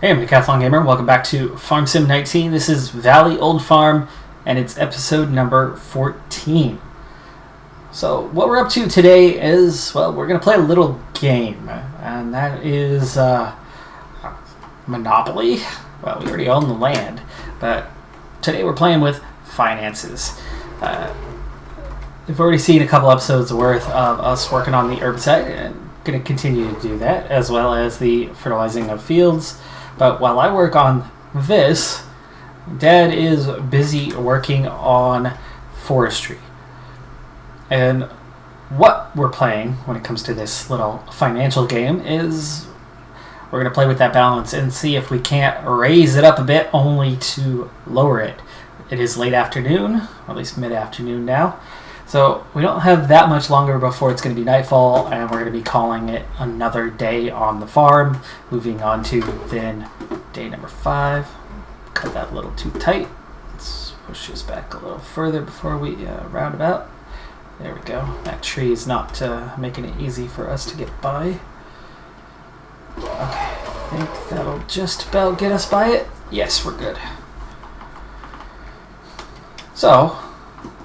Hey, I'm Decathlon Gamer. Welcome back to Farm Sim 19. This is Valley Old Farm, and it's episode number 14. So, what we're up to today is, well, we're going to play a little game, and that is Monopoly. Well, we already own the land, but today we're playing with finances. We've already seen a couple episodes worth of us working on the herbicide, and going to continue to do that, as well as the fertilizing of fields. But while I work on this, Dad is busy working on forestry. And what we're playing when it comes to this little financial game is we're going to play with that balance and see if we can't raise it up a bit only to lower it. It is late afternoon, or at least mid-afternoon now. So we don't have that much longer before it's going to be nightfall, and we're going to be calling it another day on the farm. Moving on to then day number 5. Cut that a little too tight. Let's push this back a little further before we round about. There we go. That tree is not making it easy for us to get by. Okay, I think that'll just about get us by it. Yes, we're good. So,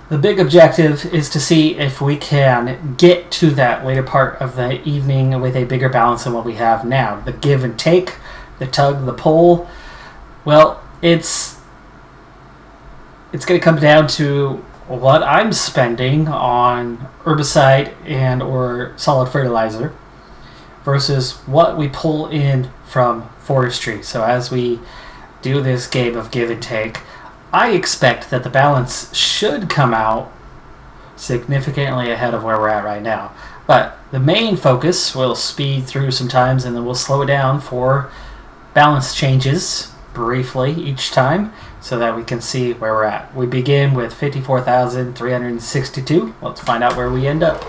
the big objective is to see if we can get to that later part of the evening with a bigger balance than what we have now. The give and take, the tug, the pull. Well, it's going to come down to what I'm spending on herbicide and or solid fertilizer versus what we pull in from forestry. So as we do this game of give and take, I expect that the balance should come out significantly ahead of where we're at right now. But the main focus, we'll speed through sometimes and then we'll slow it down for balance changes briefly each time so that we can see where we're at. We begin with 54,362. Let's find out where we end up.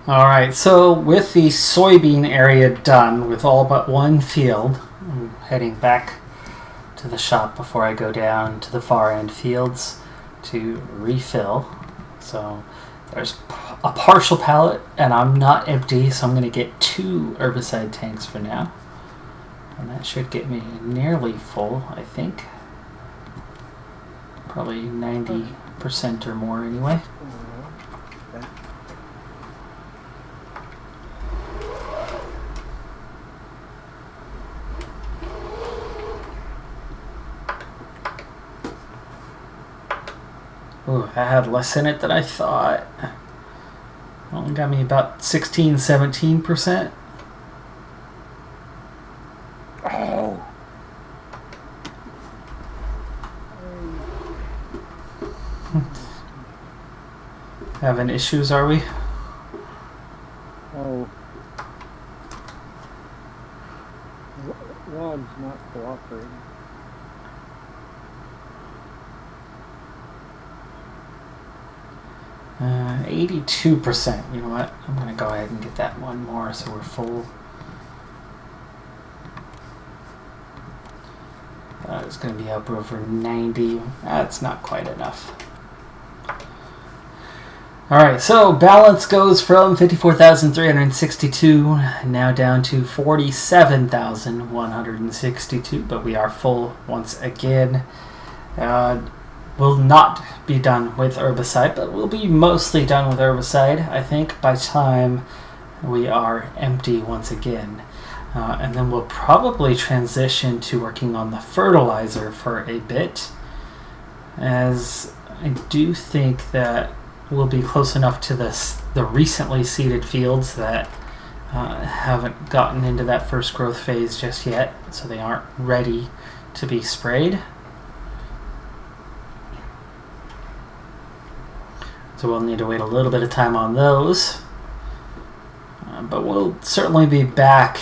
Alright, so with the soybean area done, with all but one field, I'm heading back to the shop before I go down to the far end fields to refill. So there's a partial pallet, and I'm not empty, so I'm going to get 2 herbicide tanks for now. And that should get me nearly full, I think. Probably 90% or more anyway. Ooh, that had less in it than I thought. Only got me about 16-17%. Oh. Having issues, are we? Oh. Log's not cooperating. Uh, 82%. You know what? I'm going to go ahead and get that one more so we're full. It's going to be up over 90. That's not quite enough. Alright, so balance goes from 54,362 now down to 47,162, but we are full once again. We'll not be done with herbicide, but we'll be mostly done with herbicide, I think, by time we are empty once again. And then we'll probably transition to working on the fertilizer for a bit, as I do think that we'll be close enough to the recently seeded fields that haven't gotten into that first growth phase just yet, so they aren't ready to be sprayed. So we'll need to wait a little bit of time on those. But we'll certainly be back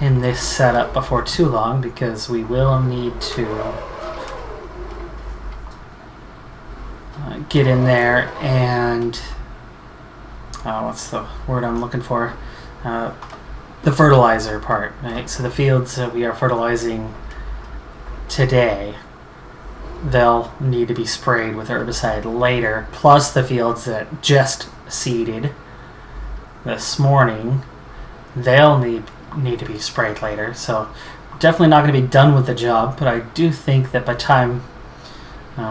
in this setup before too long, because we will need to get in there and what's the word I'm looking for? The fertilizer part, right? So the fields that we are fertilizing today, they'll need to be sprayed with herbicide later, plus the fields that just seeded this morning, they'll need to be sprayed later. So definitely not going to be done with the job, but I do think that by the time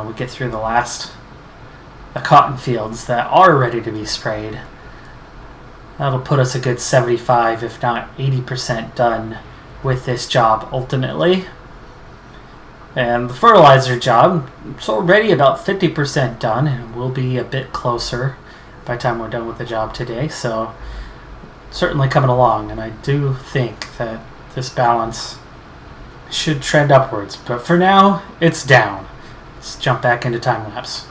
we get through the cotton fields that are ready to be sprayed, that'll put us a good 75, if not 80% done with this job ultimately. And the fertilizer job, it's already about 50% done, and we'll be a bit closer by the time we're done with the job today. So certainly coming along, and I do think that this balance should trend upwards. But for now, it's down. Let's jump back into time lapse.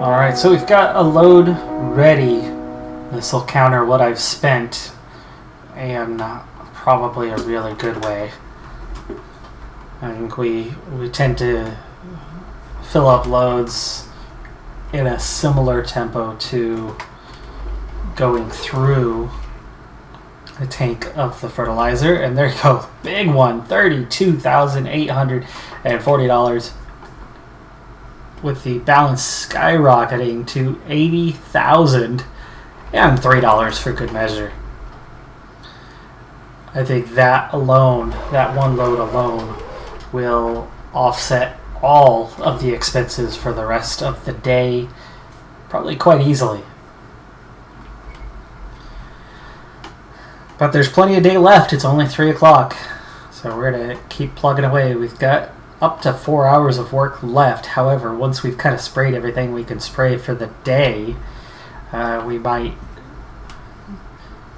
Alright, so we've got a load ready. This will counter what I've spent in probably a really good way. I think we tend to fill up loads in a similar tempo to going through the tank of the fertilizer. And there you go, big one, $32,840. With the balance skyrocketing to $80,000 and $3 for good measure. I think that alone, that one load alone, will offset all of the expenses for the rest of the day probably quite easily. But there's plenty of day left. It's only 3 o'clock. So we're going to keep plugging away. We've got up to 4 hours of work left. However, once we've kind of sprayed everything we can spray for the day, we might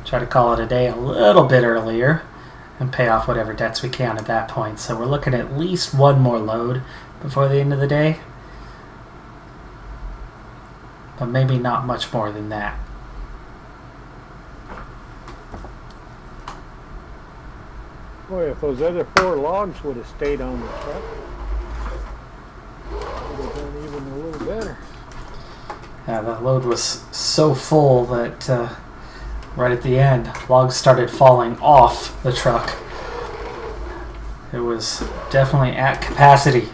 try to call it a day a little bit earlier and pay off whatever debts we can at that point. So we're looking at least one more load before the end of the day, but maybe not much more than that. Boy, if those other 4 logs would have stayed on the truck, it would have done even a little better. Yeah, the load was so full that right at the end, logs started falling off the truck. It was definitely at capacity.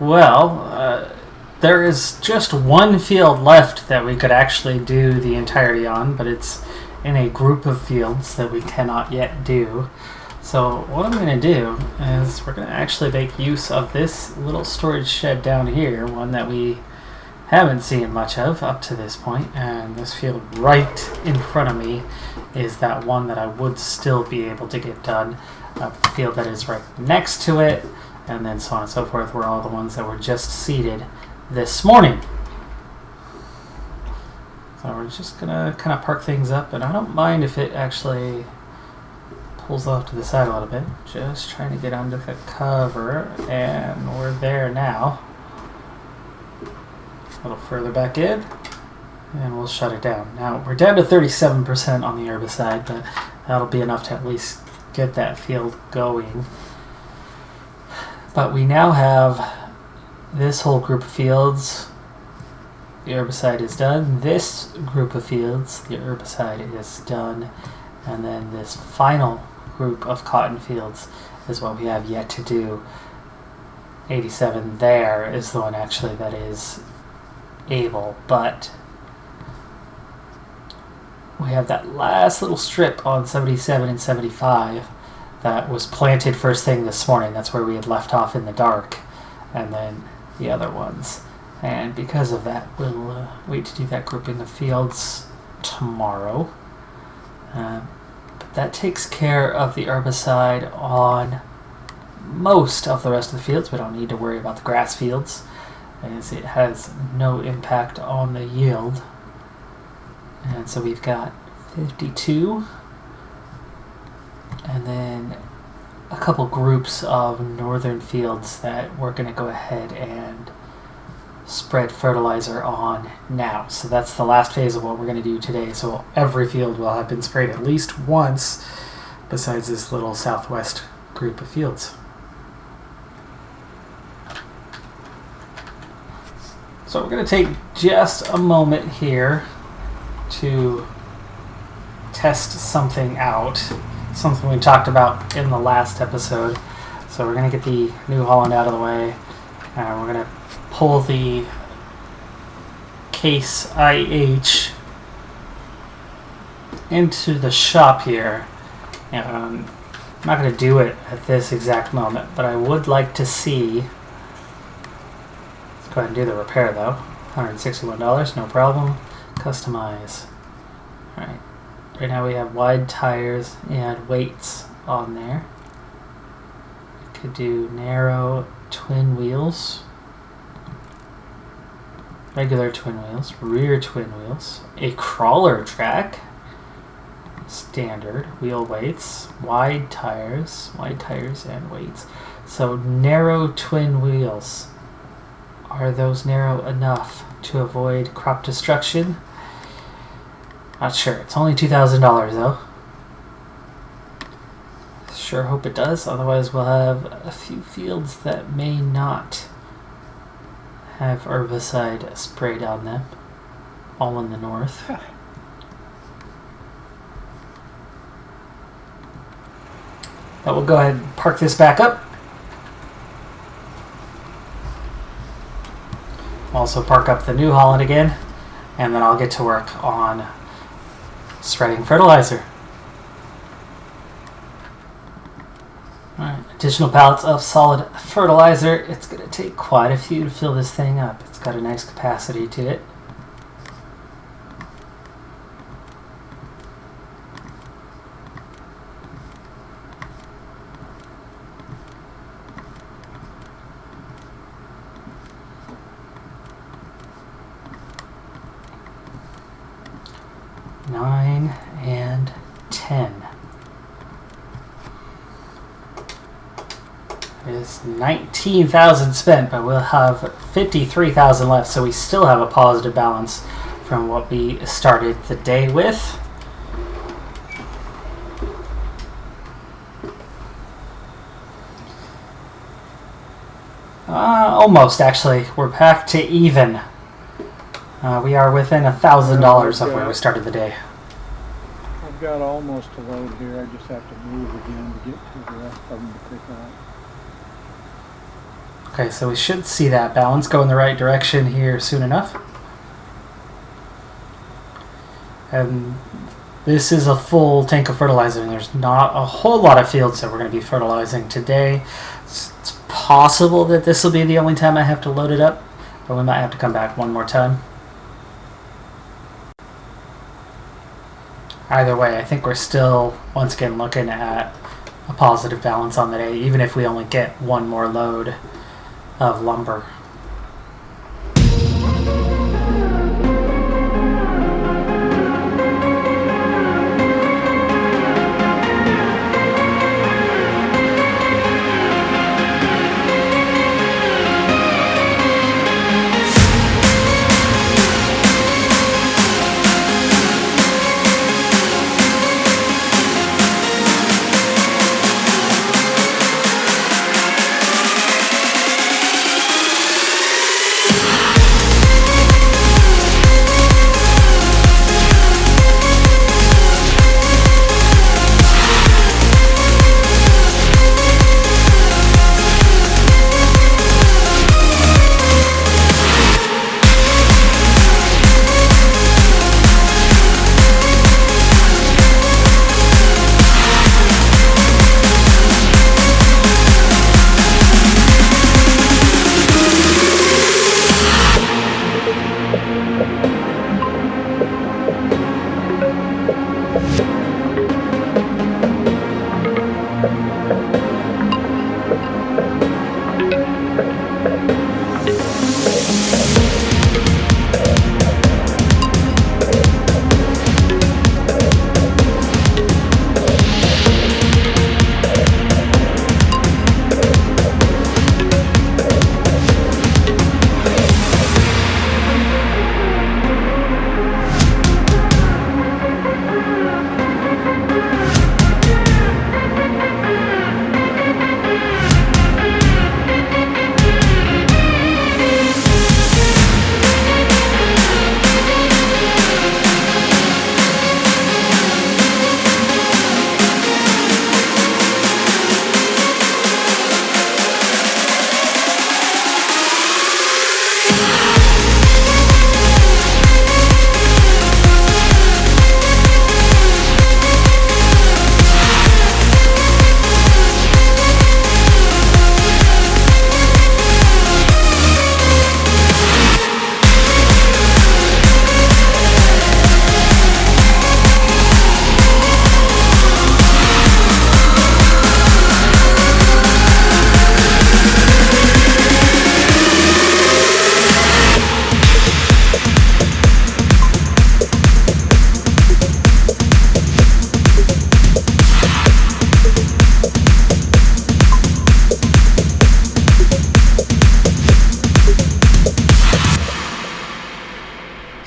Well, there is just one field left that we could actually do the entirety on, but it's in a group of fields that we cannot yet do. So what I'm going to do is we're going to actually make use of this little storage shed down here, one that we haven't seen much of up to this point, and this field right in front of me is that one that I would still be able to get done. The field that is right next to it, and then so on and so forth, were all the ones that were just seeded this morning. So we're just gonna kind of park things up, and I don't mind if it actually pulls off to the side a little bit. Just trying to get under the cover, and we're there now. A little further back in, and we'll shut it down. Now we're down to 37% on the herbicide, but that'll be enough to at least get that field going. But we now have this whole group of fields. The herbicide is done. This group of fields, the herbicide is done. And then this final group of cotton fields is what we have yet to do. 87 there is the one actually that is able, but we have that last little strip on 77 and 75 that was planted first thing this morning. That's where we had left off in the dark, and then the other ones. And because of that, we'll wait to do that grouping of fields tomorrow. But that takes care of the herbicide on most of the rest of the fields. We don't need to worry about the grass fields, as it has no impact on the yield. And so we've got 52, and then a couple groups of northern fields that we're going to go ahead and spread fertilizer on now. So that's the last phase of what we're going to do today. So every field will have been sprayed at least once, besides this little southwest group of fields. So we're going to take just a moment here to test something out, something we talked about in the last episode. So we're going to get the New Holland out of the way, and we're going to pull the Case IH into the shop here. And I'm not going to do it at this exact moment, but I would like to see. Let's go ahead and do the repair though. $161, no problem. Customize. Alright. Right now we have wide tires and weights on there. We could do narrow twin wheels. Regular twin wheels. Rear twin wheels. A crawler track. Standard wheel weights. Wide tires and weights. So narrow twin wheels. Are those narrow enough to avoid crop destruction? Not sure. It's only $2,000 though. Sure hope it does. Otherwise we'll have a few fields that may not have herbicide sprayed on them. All in the north. But we'll go ahead and park this back up. Also park up the New Holland again, and then I'll get to work on spreading fertilizer. Alright, additional pallets of solid fertilizer. It's going to take quite a few to fill this thing up. It's got a nice capacity to it. Nine and 10. It's 19,000 spent, but we'll have 53,000 left, so we still have a positive balance from what we started the day with. Almost, actually. We're back to even. We are within $1,000 of where we started the day. I've got almost a load here. I just have to move again to get to the rest of them to pick up. Okay, so we should see that balance go in the right direction here soon enough. And this is a full tank of fertilizer, and there's not a whole lot of fields that we're going to be fertilizing today. It's possible that this will be the only time I have to load it up, but we might have to come back one more time. Either way, I think we're still, once again, looking at a positive balance on the day, even if we only get one more load of lumber.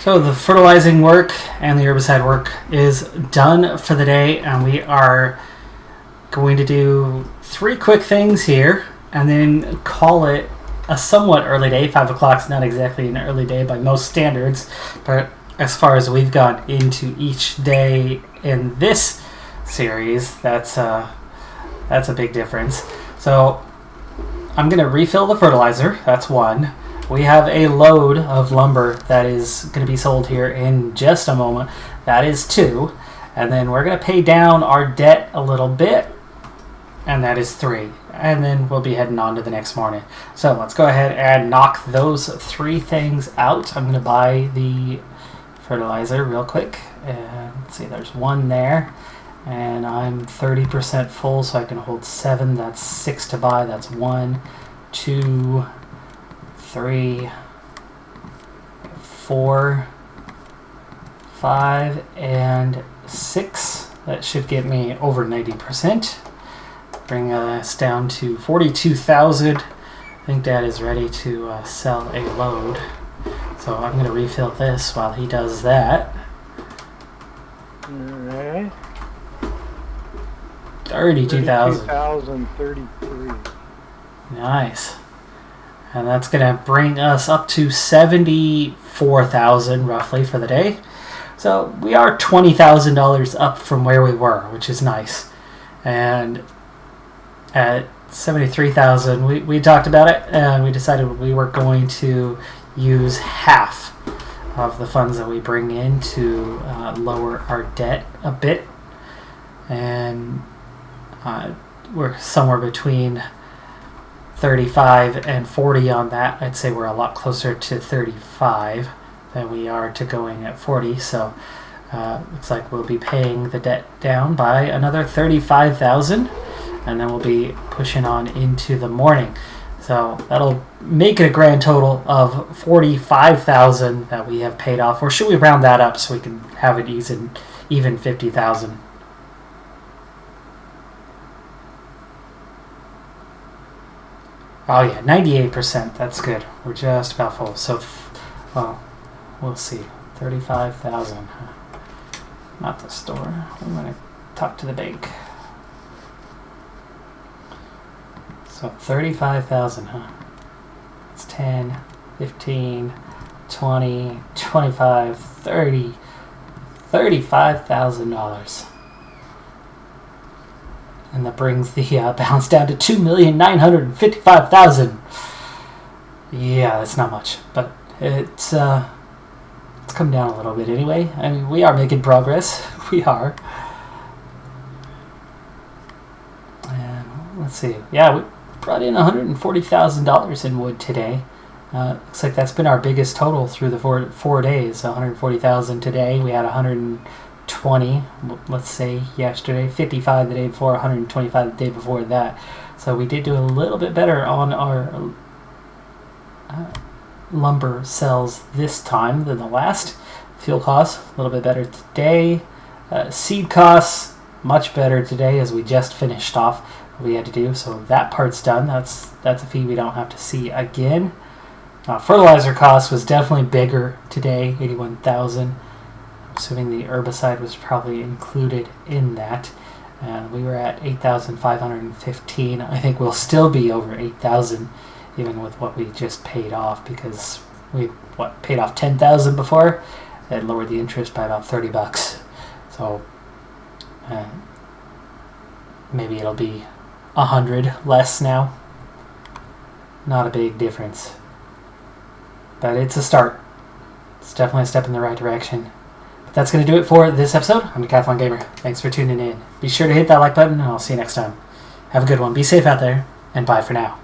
So the fertilizing work and the herbicide work is done for the day, and we are going to do 3 quick things here and then call it a somewhat early day. 5 o'clock's not exactly an early day by most standards, but as far as we've gone into each day in this series, that's a big difference. So I'm going to refill the fertilizer. That's one. We have a load of lumber that is going to be sold here in just a moment. That is 2. And then we're going to pay down our debt a little bit, and that is 3. And then we'll be heading on to the next morning. So let's go ahead and knock those 3 things out. I'm going to buy the fertilizer real quick. And let's see, there's 1 there. And I'm 30% full, so I can hold 7. That's 6 to buy. That's 1, 2, 3, 4, 5, and 6. That should get me over 90%. Bring us down to 42,000. I think Dad is ready to sell a load. So I'm going to refill this while he does that. Alright. 32,000. 32,033. Nice. And that's going to bring us up to 74,000 roughly for the day. So we are $20,000 up from where we were, which is nice. And at $73,000. We talked about it, and we decided we were going to use half of the funds that we bring in to lower our debt a bit, and we're somewhere between 35 and 40 on that. I'd say we're a lot closer to 35 than we are to going at 40, so looks like we'll be paying the debt down by another $35,000, and then we'll be pushing on into the morning. So that'll make it a grand total of $45,000 that we have paid off. Or should we round that up so we can have it even $50,000? Oh yeah, 98%. That's good. We're just about full. So, we'll see. 35,000. Not the store. I'm gonna talk to the bank. So 35,000, huh? It's 10, 15, 20, 25, 30, $35,000. And that brings the balance down to $2,955,000. Yeah, that's not much, but it's come down a little bit anyway. I mean, we are making progress. We are. And let's see. Yeah, we brought in $140,000 in wood today. Looks like that's been our biggest total through the four days. $140,000 today. We had 120, let's say, yesterday. 55 the day before. 125 the day before that. So we did do a little bit better on our lumber sales this time than the last. Fuel costs a little bit better today. Seed costs much better today, as we just finished off what we had to do. So that part's done. That's a fee we don't have to see again. Fertilizer cost was definitely bigger today, $81,000. I'm assuming the herbicide was probably included in that. And we were at $8,515. I think we'll still be over $8,000, even with what we just paid off, because we paid off $10,000 before. It lowered the interest by about $30. So maybe it'll be $100 less now. Not a big difference, but it's a start. It's definitely a step in the right direction. But that's going to do it for this episode. I'm Decathlon Gamer. Thanks for tuning in. Be sure to hit that like button, and I'll see you next time. Have a good one. Be safe out there, and bye for now.